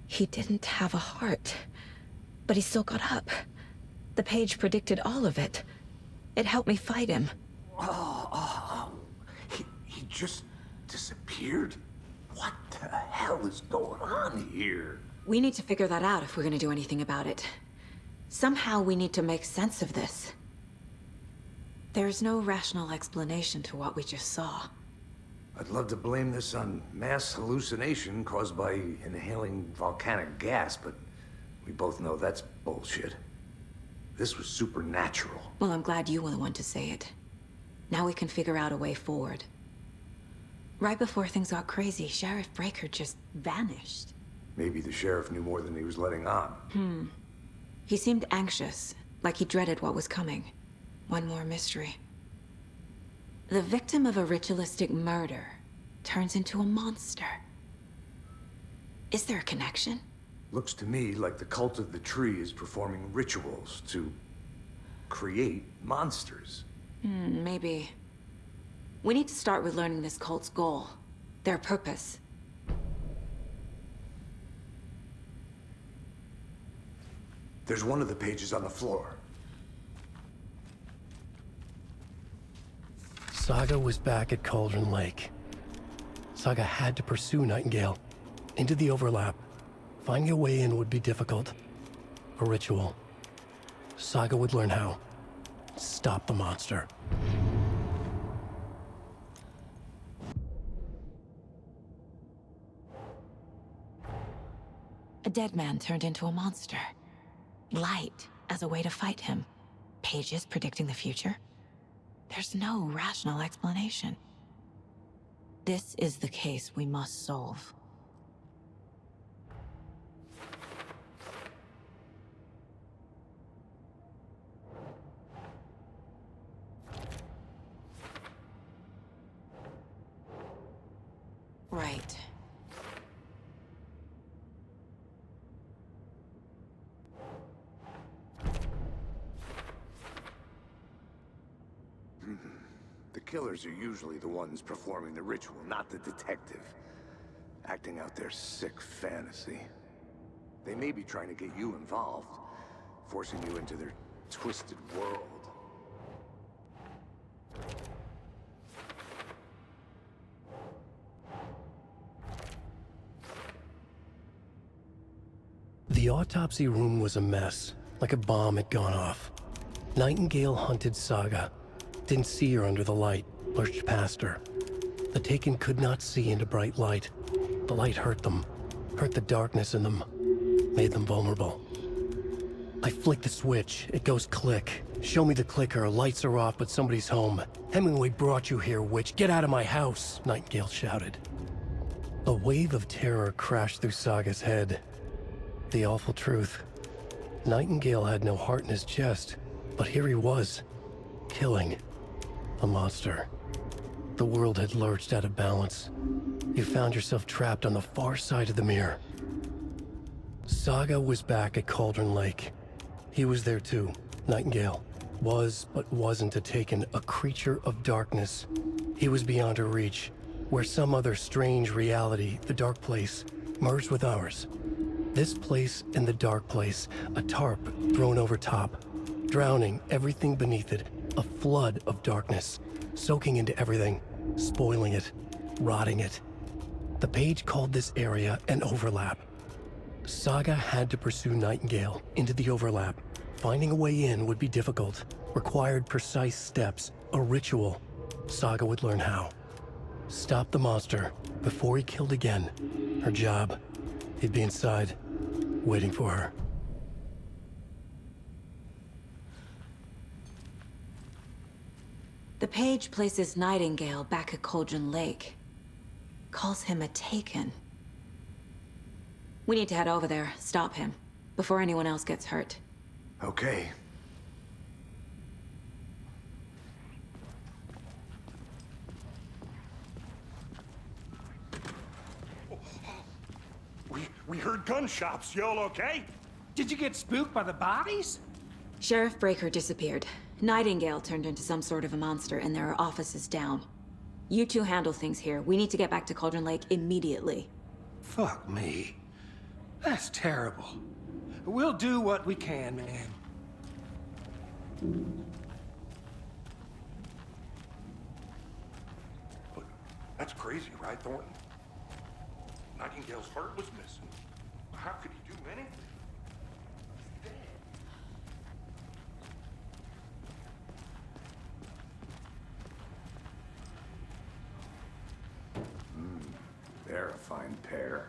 He didn't have a heart, but he still got up. The page predicted all of it. It helped me fight him. He just disappeared? What the hell is going on here? We need to figure that out if we're gonna do anything about it. Somehow we need to make sense of this. There's no rational explanation to what we just saw. I'd love to blame this on mass hallucination caused by inhaling volcanic gas, but we both know that's bullshit. This was supernatural. Well, I'm glad you were the one to say it. Now we can figure out a way forward. Right before things got crazy, Sheriff Breaker just vanished. Maybe the sheriff knew more than he was letting on. He seemed anxious, like he dreaded what was coming. One more mystery. The victim of a ritualistic murder turns into a monster. Is there a connection? Looks to me like the cult of the tree is performing rituals to create monsters. Maybe. We need to start with learning this cult's goal, their purpose. There's one of the pages on the floor. Saga was back at Cauldron Lake. Saga had to pursue Nightingale into the overlap. Finding a way in would be difficult. A ritual. Saga would learn how. Stop the monster. A dead man turned into a monster. Light as a way to fight him. Pages predicting the future. There's no rational explanation. This is the case we must solve. Right. The killers are usually the ones performing the ritual, not the detective. Acting out their sick fantasy. They may be trying to get you involved, forcing you into their twisted world. The autopsy room was a mess, like a bomb had gone off. Nightingale hunted Saga. Didn't see her under the light, pushed past her. The Taken could not see into bright light. The light hurt them, hurt the darkness in them, made them vulnerable. I flick the switch, it goes click. Show me the clicker, lights are off but somebody's home. Hemingway brought you here, witch, get out of my house, Nightingale shouted. A wave of terror crashed through Saga's head. The awful truth. Nightingale had no heart in his chest, but here he was, killing a monster. The world had lurched out of balance. You found yourself trapped on the far side of the mirror. Saga was back at Cauldron Lake. He was there too. Nightingale was, but wasn't a Taken, a creature of darkness. He was beyond her reach, where some other strange reality, the dark place, merged with ours. This place and the dark place, a tarp thrown over top, drowning everything beneath it, a flood of darkness, soaking into everything, spoiling it, rotting it. The page called this area an overlap. Saga had to pursue Nightingale into the overlap. Finding a way in would be difficult, required precise steps, a ritual. Saga would learn how. Stop the monster before he killed again. Her job. He'd be inside, waiting for her. The page places Nightingale back at Cauldron Lake. Calls him a Taken. We need to head over there, stop him, before anyone else gets hurt. Okay. We heard gunshots. You all okay? Did you get spooked by the bodies? Sheriff Breaker disappeared. Nightingale turned into some sort of a monster, and there are offices down. You two handle things here. We need to get back to Cauldron Lake immediately. Fuck me. That's terrible. We'll do what we can, man. But that's crazy, right, Thornton? Nightingale's heart was missing. How could he do anything? He's dead. They're a fine pair.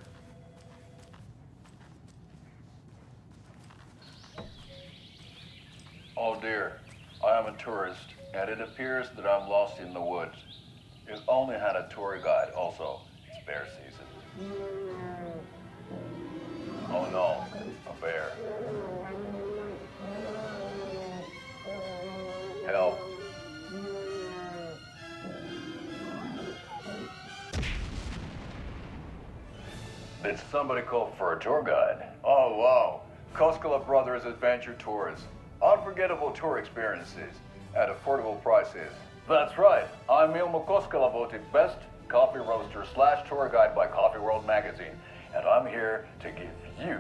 Oh dear, I am a tourist, and it appears that I'm lost in the woods. You only had a tour guide also. It's bear season. Oh no, a bear. Help. Did somebody call for a tour guide? Oh wow, Koskela Brothers Adventure Tours. Unforgettable tour experiences at affordable prices. That's right, I'm Ilmo Koskela, voted best coffee roaster / tour guide by Coffee World magazine, and I'm here to give you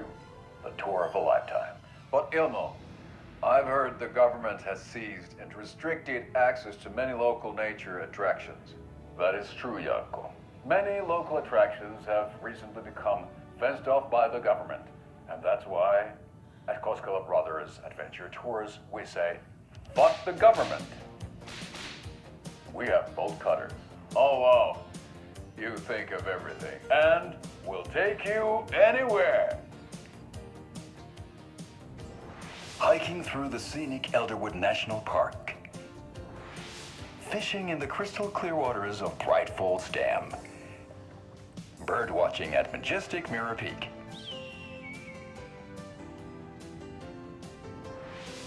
the tour of a lifetime. But Ilmo, I've heard the government has seized and restricted access to many local nature attractions. That is true, Janko. Many local attractions have recently become fenced off by the government, and that's why at Koskela Brothers Adventure Tours, we say, fuck the government. We have bolt cutters. Oh wow, you think of everything, and we'll take you anywhere. Hiking through the scenic Elderwood National Park. Fishing in the crystal clear waters of Bright Falls Dam. Bird watching at majestic Mirror Peak.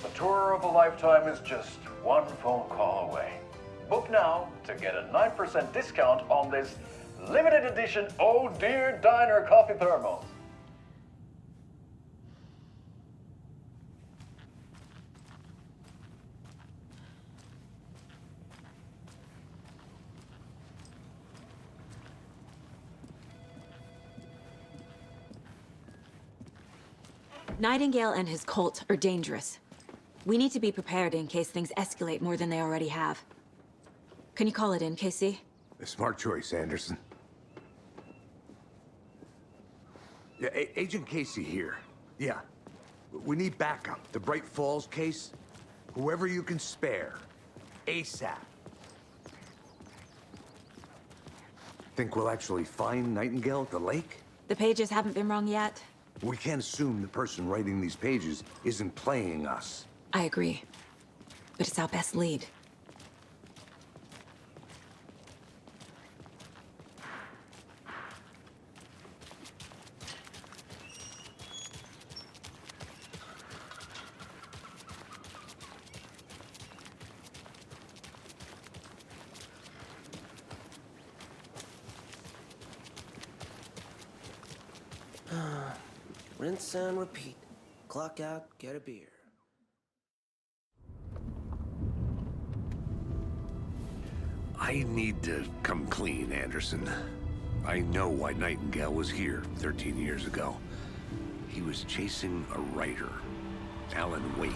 The tour of a lifetime is just one phone call away. Book now to get a 9% discount on this limited edition Oh Dear Diner coffee thermos. Nightingale and his cult are dangerous. We need to be prepared in case things escalate more than they already have. Can you call it in, Casey? A smart choice, Anderson. Yeah, Agent Casey here. Yeah. We need backup. The Bright Falls case. Whoever you can spare. ASAP. Think we'll actually find Nightingale at the lake? The pages haven't been wrong yet. We can't assume the person writing these pages isn't playing us. I agree. But it's our best lead. Rinse and repeat. Clock out, get a beer. I need to come clean, Anderson. I know why Nightingale was here 13 years ago. He was chasing a writer, Alan Wake.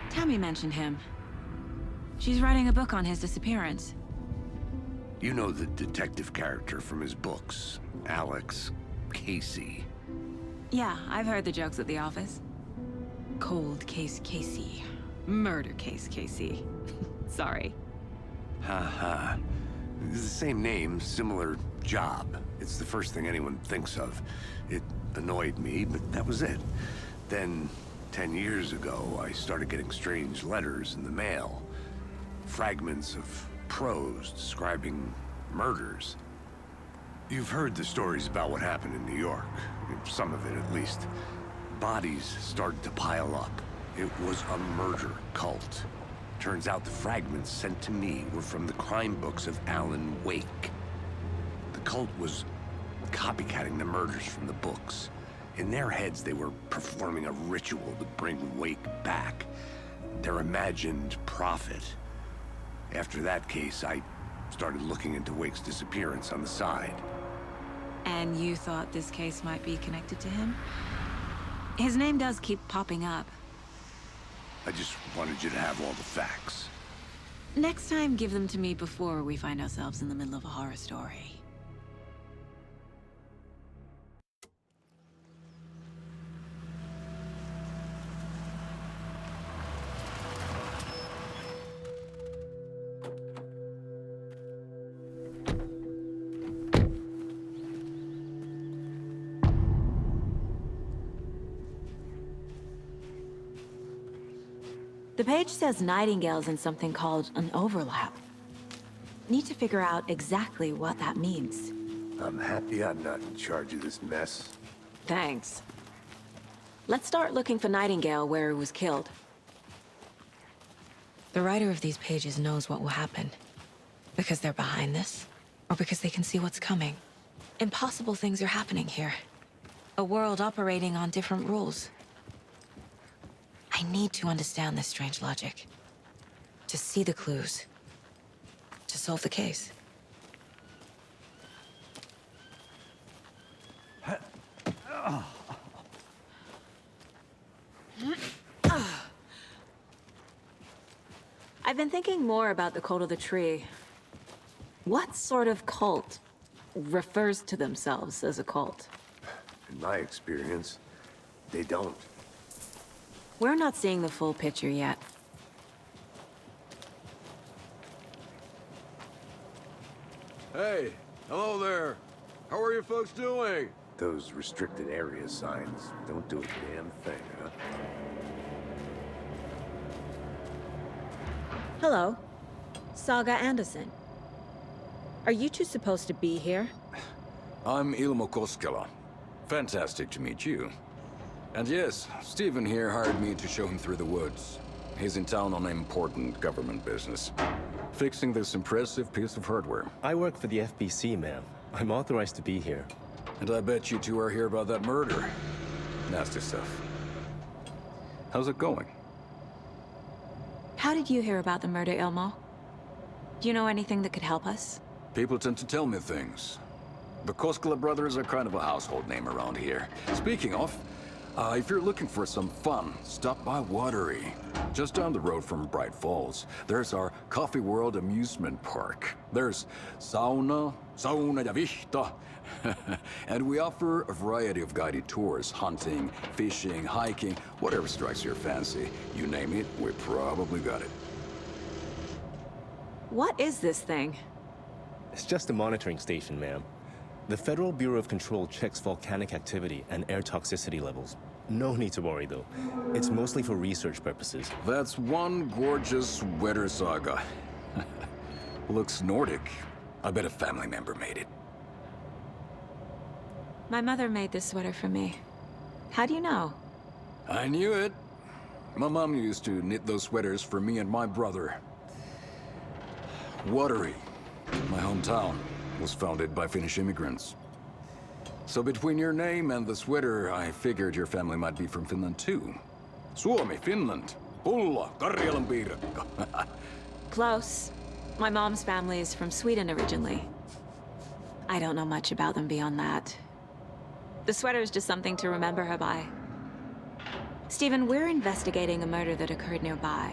Tammy mentioned him. She's writing a book on his disappearance. You know the detective character from his books, Alex Casey. Yeah, I've heard the jokes at the office. Cold case Casey. Murder case Casey. Sorry. Ha. It's the same name, similar job. It's the first thing anyone thinks of. It annoyed me, but that was it. Then, 10 years ago, I started getting strange letters in the mail. Fragments of prose describing murders. You've heard the stories about what happened in New York. Some of it, at least. Bodies started to pile up. It was a murder cult. Turns out the fragments sent to me were from the crime books of Alan Wake. The cult was copycatting the murders from the books. In their heads, they were performing a ritual to bring Wake back. Their imagined prophet. After that case, I started looking into Wake's disappearance on the side. And you thought this case might be connected to him? His name does keep popping up. I just wanted you to have all the facts. Next time, give them to me before we find ourselves in the middle of a horror story. The page says Nightingale's in something called an overlap. Need to figure out exactly what that means. I'm happy I'm not in charge of this mess. Thanks. Let's start looking for Nightingale where he was killed. The writer of these pages knows what will happen. Because they're behind this, or because they can see what's coming. Impossible things are happening here. A world operating on different rules. I need to understand this strange logic. To see the clues. To solve the case. I've been thinking more about the cult of the tree. What sort of cult refers to themselves as a cult? In my experience, they don't. We're not seeing the full picture yet. Hey, hello there. How are you folks doing? Those restricted area signs don't do a damn thing, huh? Hello. Saga Anderson. Are you two supposed to be here? I'm Ilmo Koskela. Fantastic to meet you. And yes, Stephen here hired me to show him through the woods. He's in town on important government business. Fixing this impressive piece of hardware. I work for the FBC, ma'am. I'm authorized to be here. And I bet you two are here about that murder. Nasty stuff. How's it going? How did you hear about the murder, Ilmo? Do you know anything that could help us? People tend to tell me things. The Koskela brothers are kind of a household name around here. Speaking of, if you're looking for some fun, stop by Watery. Just down the road from Bright Falls, there's our Coffee World amusement park. There's sauna ja vihta. And we offer a variety of guided tours, hunting, fishing, hiking, whatever strikes your fancy. You name it, we probably got it. What is this thing? It's just a monitoring station, ma'am. The Federal Bureau of Control checks volcanic activity and air toxicity levels. No need to worry, though. It's mostly for research purposes. That's one gorgeous sweater, Saga. Looks Nordic. I bet a family member made it. My mother made this sweater for me. How do you know? I knew it. My mom used to knit those sweaters for me and my brother. Watery, my hometown, was founded by Finnish immigrants. So between your name and the sweater, I figured your family might be from Finland too. Suomi, Finland. Pulla, Karjalan piirakka. Close. My mom's family is from Sweden originally. I don't know much about them beyond that. The sweater is just something to remember her by. Stephen, we're investigating a murder that occurred nearby.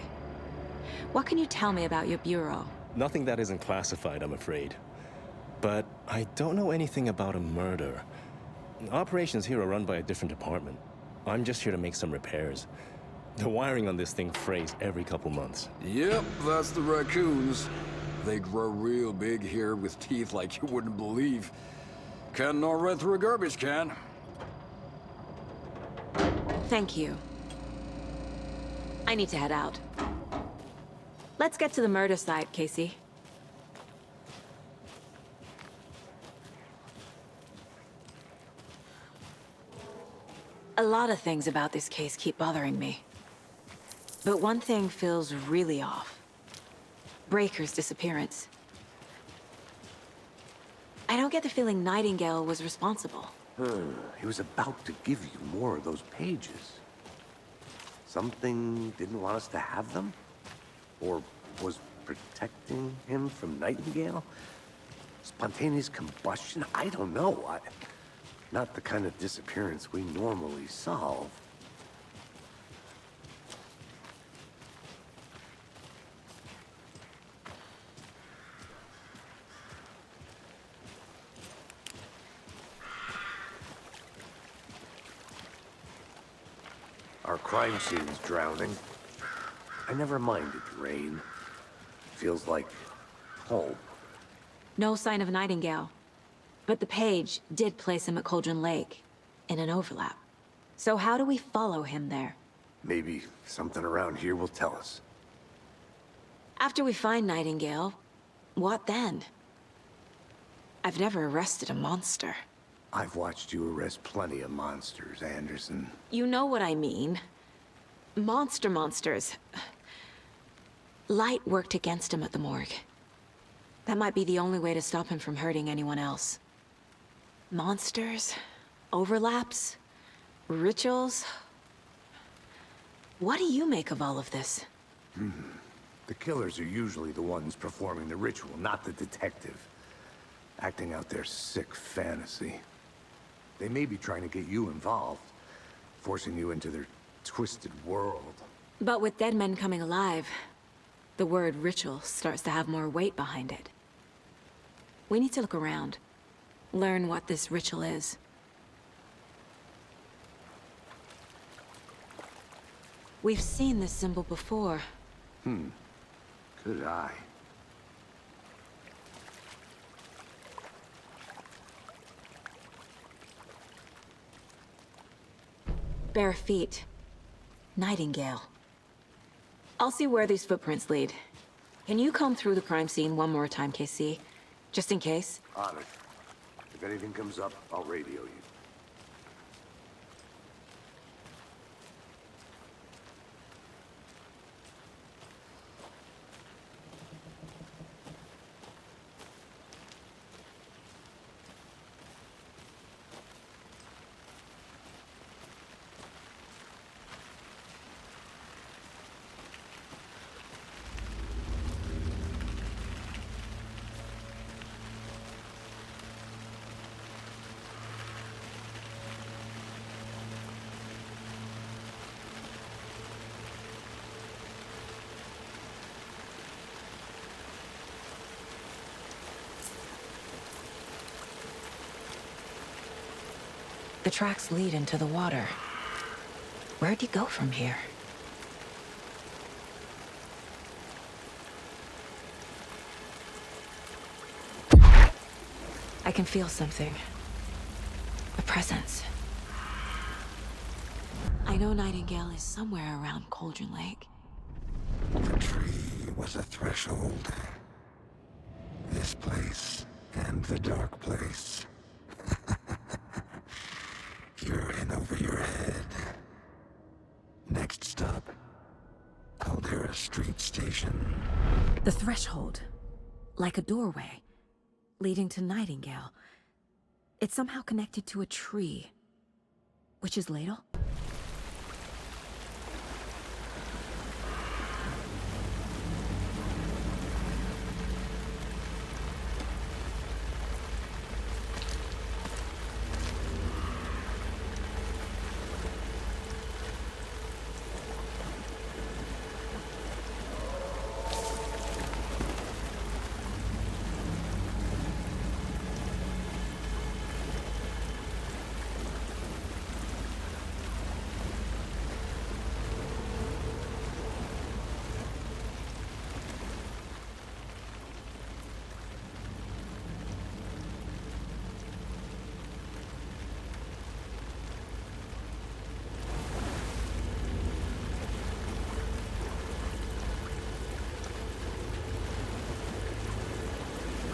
What can you tell me about your bureau? Nothing that isn't classified, I'm afraid. But I don't know anything about a murder. Operations here are run by a different department. I'm just here to make some repairs. The wiring on this thing frays every couple months. Yep, that's the raccoons. They grow real big here with teeth like you wouldn't believe. Can't gnaw right through a garbage can. Thank you. I need to head out. Let's get to the murder site, Casey. A lot of things about this case keep bothering me. But one thing feels really off. Breaker's disappearance. I don't get the feeling Nightingale was responsible. He was about to give you more of those pages. Something didn't want us to have them? Or was protecting him from Nightingale? Spontaneous combustion? I don't know. Not the kind of disappearance we normally solve. Our crime scene's drowning. I never minded rain. Feels like home. No sign of Nightingale. But the page did place him at Cauldron Lake, in an overlap. So how do we follow him there? Maybe something around here will tell us. After we find Nightingale, what then? I've never arrested a monster. I've watched you arrest plenty of monsters, Anderson. You know what I mean. Monsters. Light worked against him at the morgue. That might be the only way to stop him from hurting anyone else. Monsters? Overlaps? Rituals? What do you make of all of this? The killers are usually the ones performing the ritual, not the detective. Acting out their sick fantasy. They may be trying to get you involved, forcing you into their twisted world. But with dead men coming alive, the word ritual starts to have more weight behind it. We need to look around. Learn what this ritual is. We've seen this symbol before. Good eye. Bare feet. Nightingale. I'll see where these footprints lead. Can you comb through the crime scene one more time, KC? Just in case? On it. If anything comes up, I'll radio you. The tracks lead into the water. Where'd you go from here? I can feel something. A presence. I know Nightingale is somewhere around Cauldron Lake. The tree was a threshold. This place and the dark place. You're in over your head. Next stop, Caldera Street Station. The threshold. Like a doorway. Leading to Nightingale. It's somehow connected to a tree. Witch's Ladle?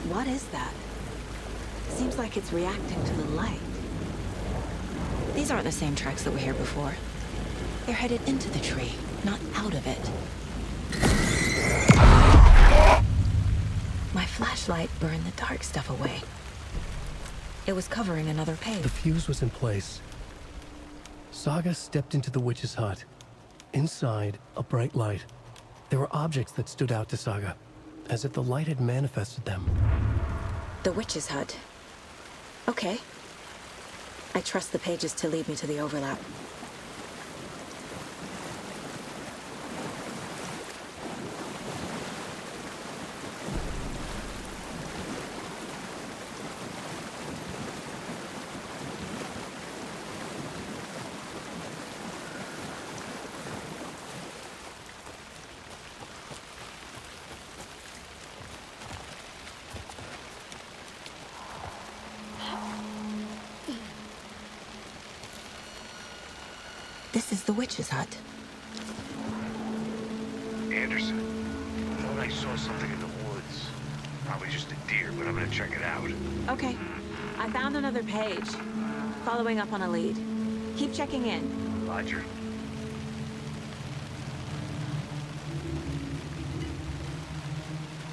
What is that? Seems like it's reacting to the light. These aren't the same tracks that were here before. They're headed into the tree, not out of it. My flashlight burned the dark stuff away. It was covering another page. The fuse was in place. Saga stepped into the witch's hut. Inside, a bright light. There were objects that stood out to Saga, as if the light had manifested them. The witch's hut. Okay. I trust the pages to lead me to the overlap. This is the witch's hut. Anderson, I thought I saw something in the woods. Probably just a deer, but I'm gonna check it out. Okay. I found another page. Following up on a lead. Keep checking in. Roger.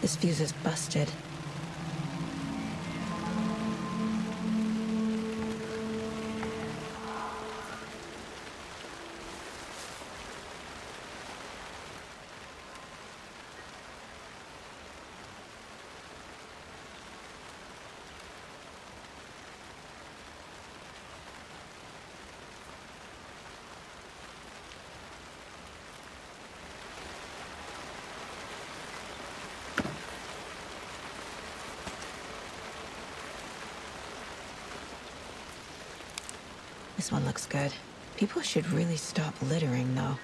This fuse is busted. This one looks good. People should really stop littering, though.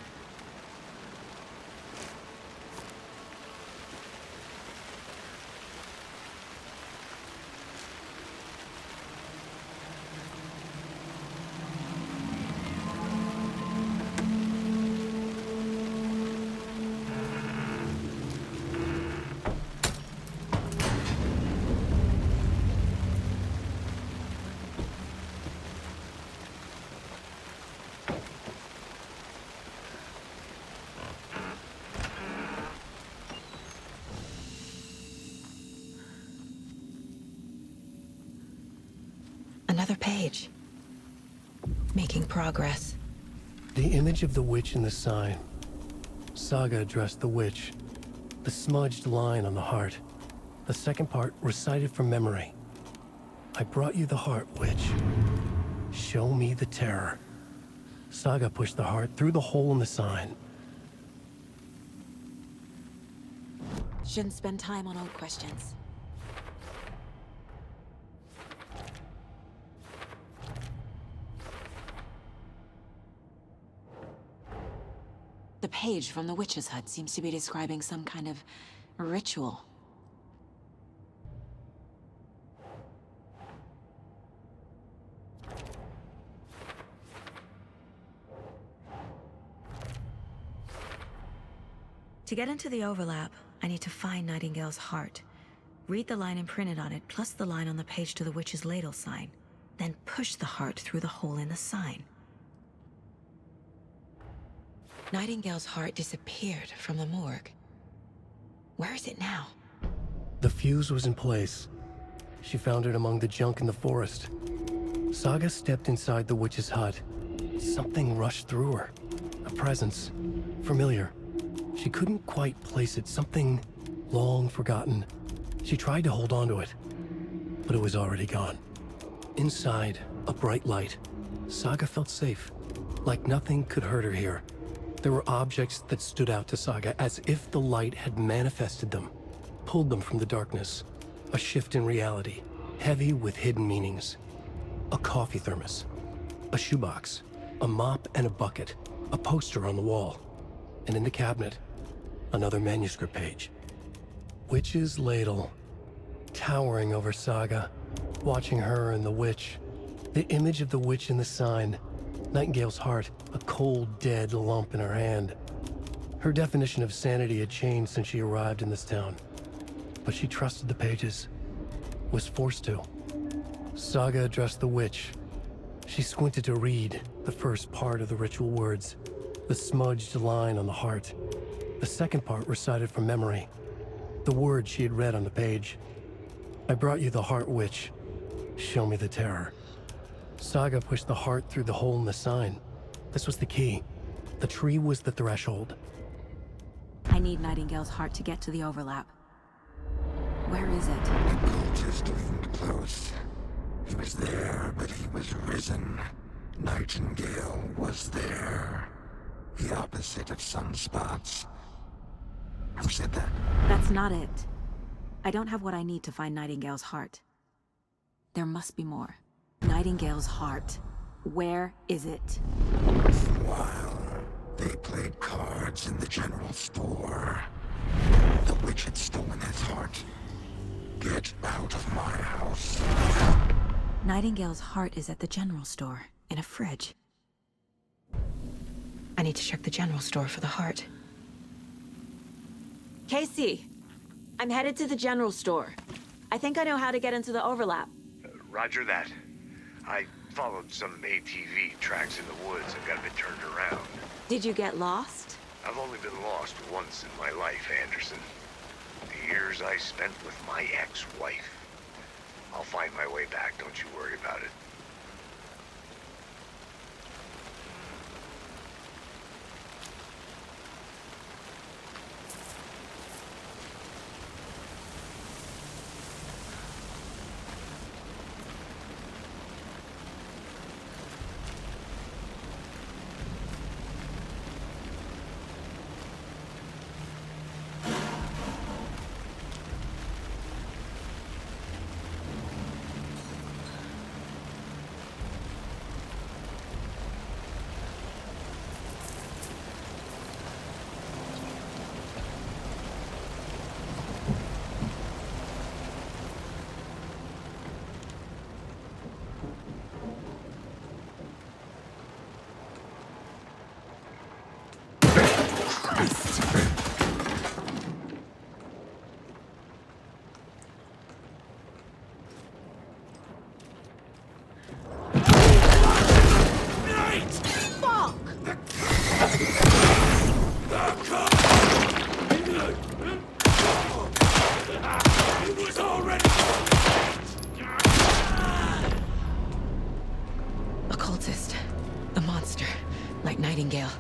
Another page. Making progress. The image of the witch in the sign. Saga addressed the witch. The smudged line on the heart. The second part recited from memory. I brought you the heart, witch. Show me the terror. Saga pushed the heart through the hole in the sign. Shouldn't spend time on old questions. The page from the witch's hut seems to be describing some kind of ritual. To get into the overlap, I need to find Nightingale's heart. Read the line imprinted on it, plus the line on the page to the witch's ladle sign. Then push the heart through the hole in the sign. Nightingale's heart disappeared from the morgue. Where is it now? The fuse was in place. She found it among the junk in the forest. Saga stepped inside the witch's hut. Something rushed through her. A presence. Familiar. She couldn't quite place it. Something long forgotten. She tried to hold on to it, but it was already gone. Inside, a bright light. Saga felt safe. Like nothing could hurt her here. There were objects that stood out to Saga as if the light had manifested them, pulled them from the darkness. A shift in reality, heavy with hidden meanings. A coffee thermos, a shoebox, a mop and a bucket, a poster on the wall, and in the cabinet, another manuscript page. Witch's ladle, towering over Saga, watching her and the witch. The image of the witch in the sign. Nightingale's heart, a cold, dead lump in her hand. Her definition of sanity had changed since she arrived in this town. But she trusted the pages. Was forced to. Saga addressed the witch. She squinted to read the first part of the ritual words. The smudged line on the heart. The second part recited from memory. The words she had read on the page. I brought you the heart, witch. Show me the terror. Saga pushed the heart through the hole in the sign. This was the key. The tree was the threshold. I need Nightingale's heart to get to the overlap. Where is it? Cultist leaned close. He was there, but he was risen. prison, Nightingale was there. The opposite of sunspots. Who said that? That's not it. I don't have what I need to find Nightingale's heart. There must be more. Nightingale's heart. Where is it? While they played cards in the general store, the witch had stolen his heart. Get out of my house. Nightingale's heart is at the general store, in a fridge. I need to check the general store for the heart. Casey! I'm headed to the general store. I think I know how to get into the overlap. Roger that. I followed some ATV tracks in the woods and got a bit turned around. Did you get lost? I've only been lost once in my life, Anderson. The years I spent with my ex-wife. I'll find my way back, don't you worry about it. Occultist. A monster. Like Nightingale.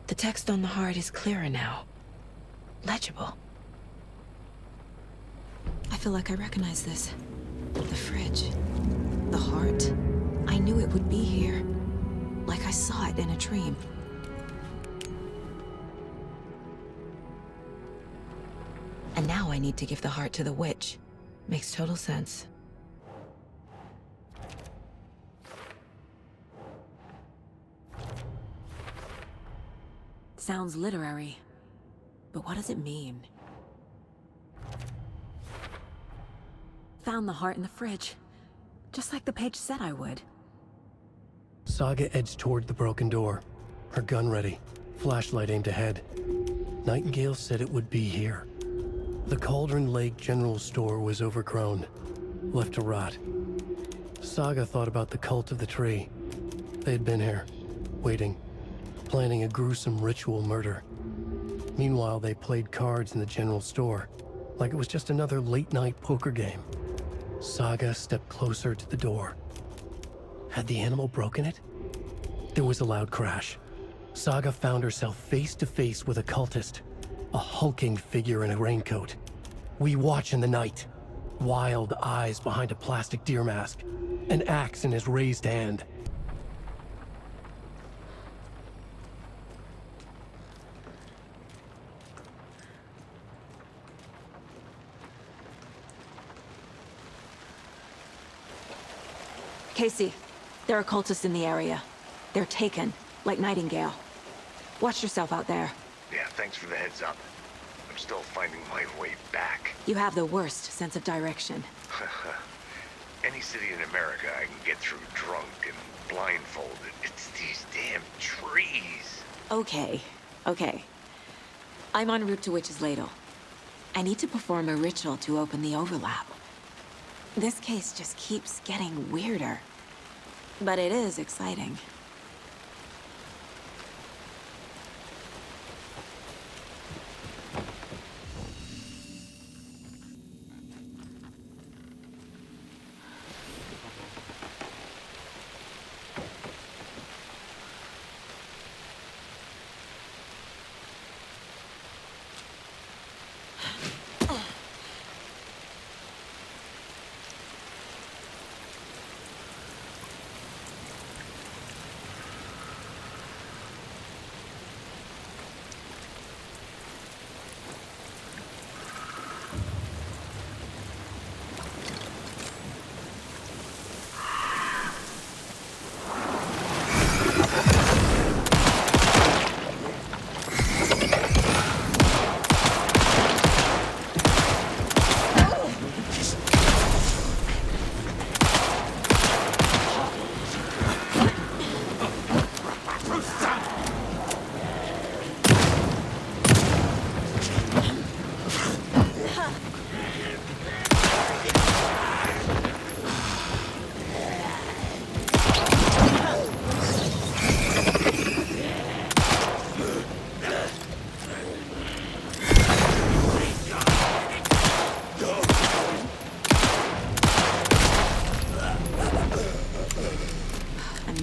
The text on the heart is clearer now. Legible. I feel like I recognize this. The fridge. The heart. I knew it would be here. Like I saw it in a dream. And now I need to give the heart to the witch. Makes total sense. Sounds literary, but what does it mean? Found the heart in the fridge, just like the page said I would. Saga edged toward the broken door, her gun ready, flashlight aimed ahead. Nightingale said it would be here. The Cauldron Lake General Store was overgrown, left to rot. Saga thought about the cult of the tree. They had been here, waiting, planning a gruesome ritual murder. Meanwhile, they played cards in the general store, like it was just another late-night poker game. Saga stepped closer to the door. Had the animal broken it? There was a loud crash. Saga found herself face to face with a cultist, a hulking figure in a raincoat. We watch in the night, wild eyes behind a plastic deer mask, an axe in his raised hand. Casey, there are cultists in the area. They're taken, like Nightingale. Watch yourself out there. Yeah, thanks for the heads up. I'm still finding my way back. You have the worst sense of direction. Any city in America I can get through drunk and blindfolded. It's these damn trees. Okay. I'm en route to Witch's Ladle. I need to perform a ritual to open the overlap. This case just keeps getting weirder. But it is exciting.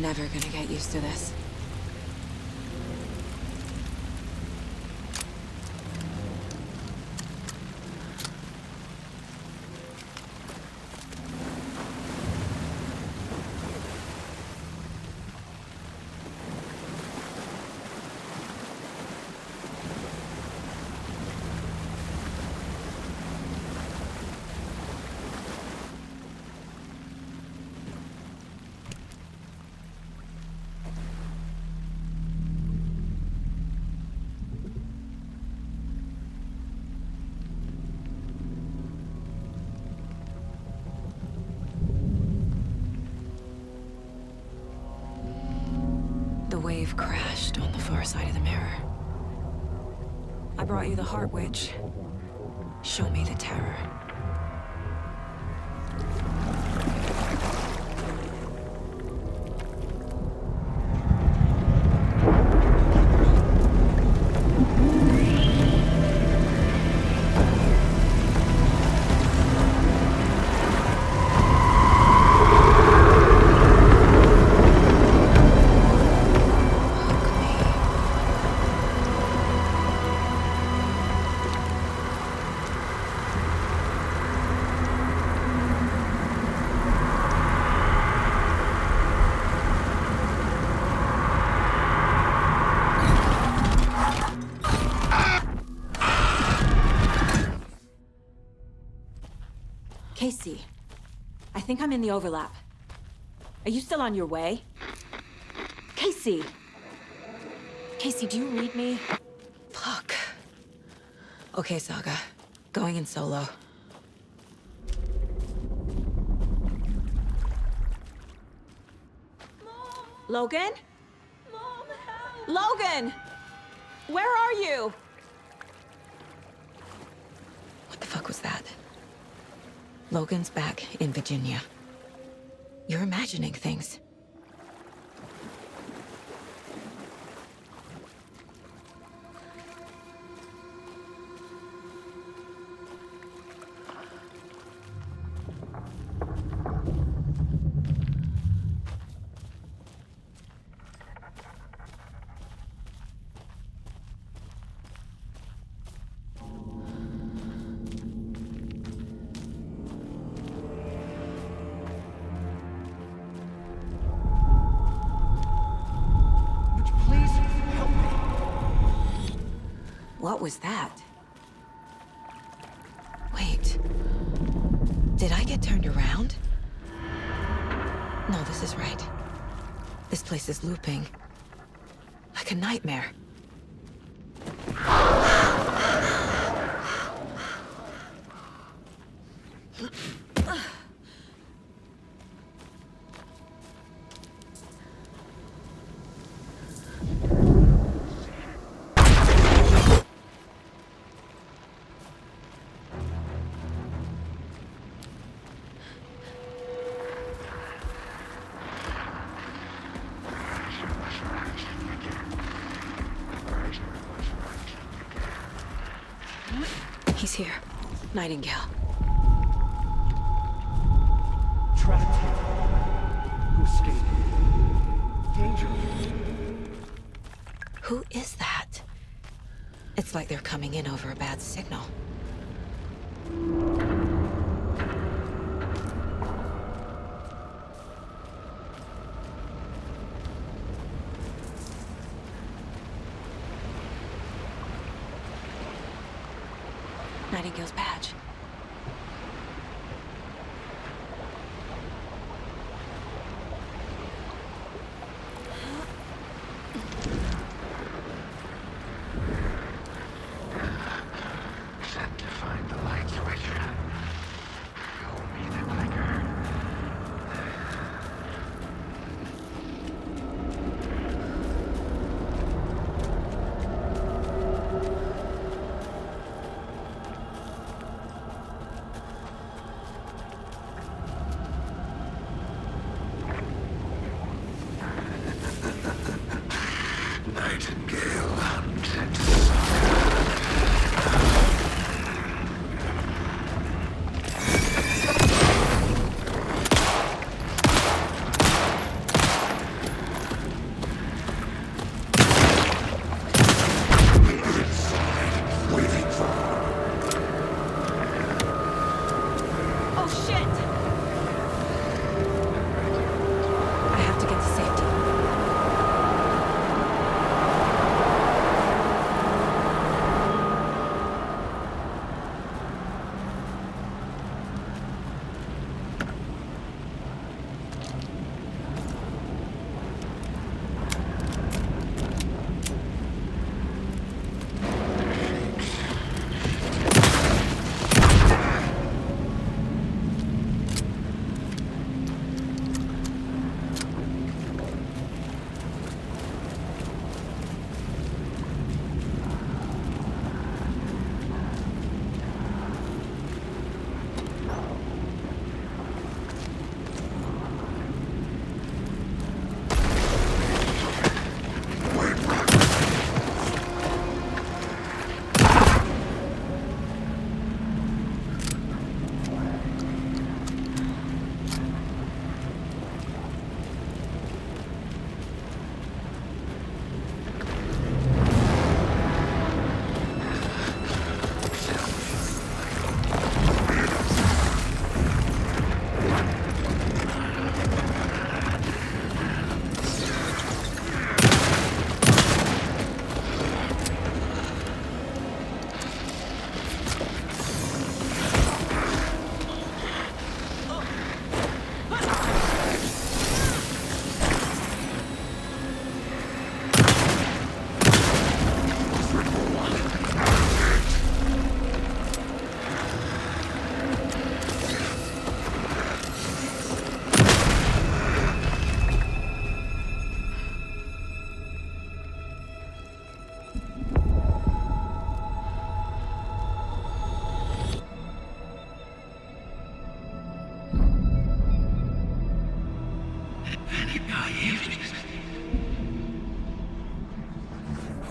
Never gonna get used to this. The wave crashed on the far side of the mirror. I brought you the Heart Witch. Show me the terror. Casey, I think I'm in the overlap. Are you still on your way? Casey! Casey, do you read me? Fuck. Okay, Saga. Going in solo. Logan? Mom, help! Logan! Where are you? What the fuck was that? Logan's back in Virginia. You're imagining things. What was that? Wait. Did I get turned around? No, this is right. This place is looping. Like a nightmare. He's here. Nightingale. Trapped here. Who escaped? Danger. Who is that? It's like they're coming in over a bad signal. Nightingale's badge. Set to find the light switch. Show me the clicker. Nightingale hunted Oh shit! I have to get to safety.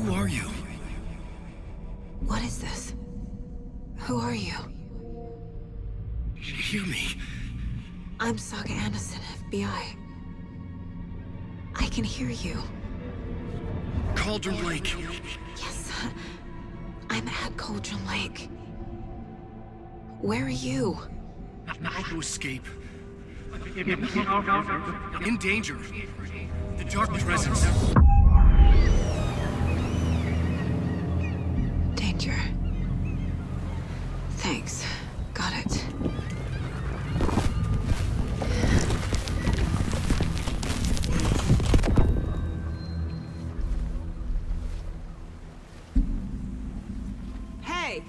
Who are you? What is this? Who are you? Hear me. I'm Saga Anderson, FBI. I can hear you. Cauldron Lake. Yes, I'm at Cauldron Lake. Where are you? How to escape. In danger. The dark presence. Danger. Thanks. Got it. Hey!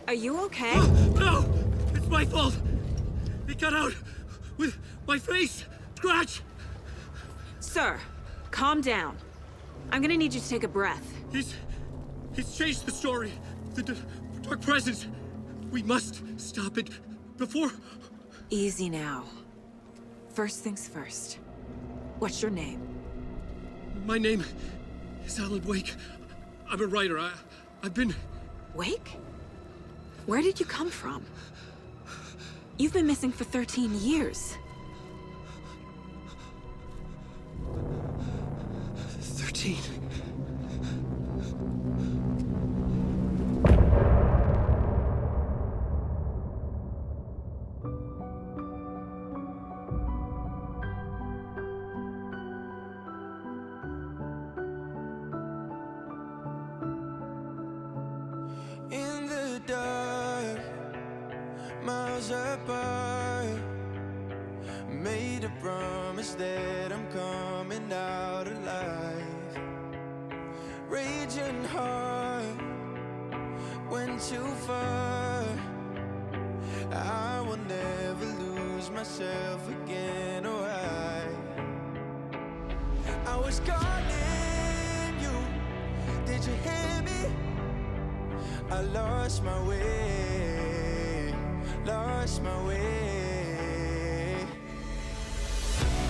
Are you okay? No! It's my fault! It got out with my face! Scratch! Sir, calm down. I'm gonna need you to take a breath. He's changed the story. The dark presence. We must stop it before... Easy now. First things first. What's your name? My name is Alan Wake. I'm a writer. I've been... Wake? Where did you come from? You've been missing for 13 years. 13. In the dark, miles apart, made a promise that I'm coming out alive. Raging heart, went too far. I will never lose myself again, or I was calling you, did you hear me? I lost my way, lost my way.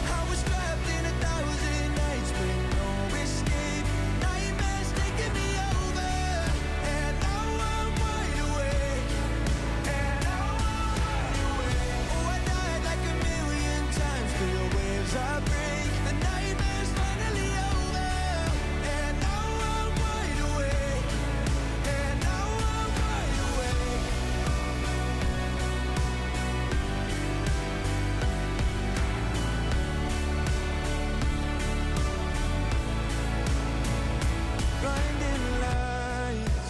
I was trapped in 1,000 nights with no escape. Nightmares taking me over, and now I'm wide awake. And now I'm wide awake. Oh, I died like 1,000,000 times through the waves I break. The nightmare's finally over, and now I'm wide awake. And now I'm wide awake. Blinding lights,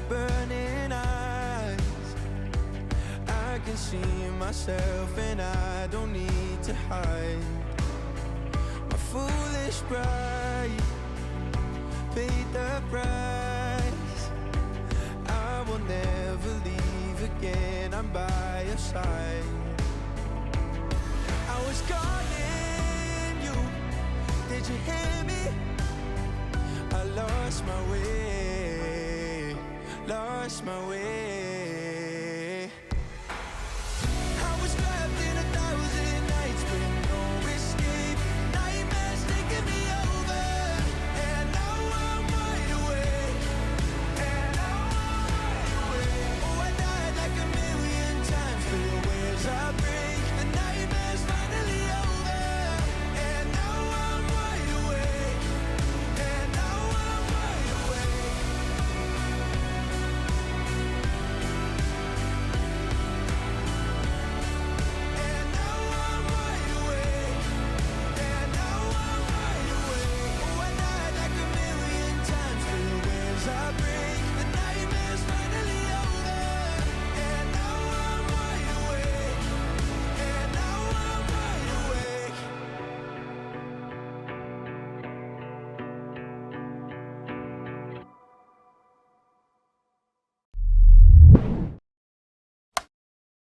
burning eyes. I can see myself and I don't need to hide. My foolish pride paid the price. I will never leave again, I'm by your side. I was calling you, did you hear me? I lost my way, lost my way.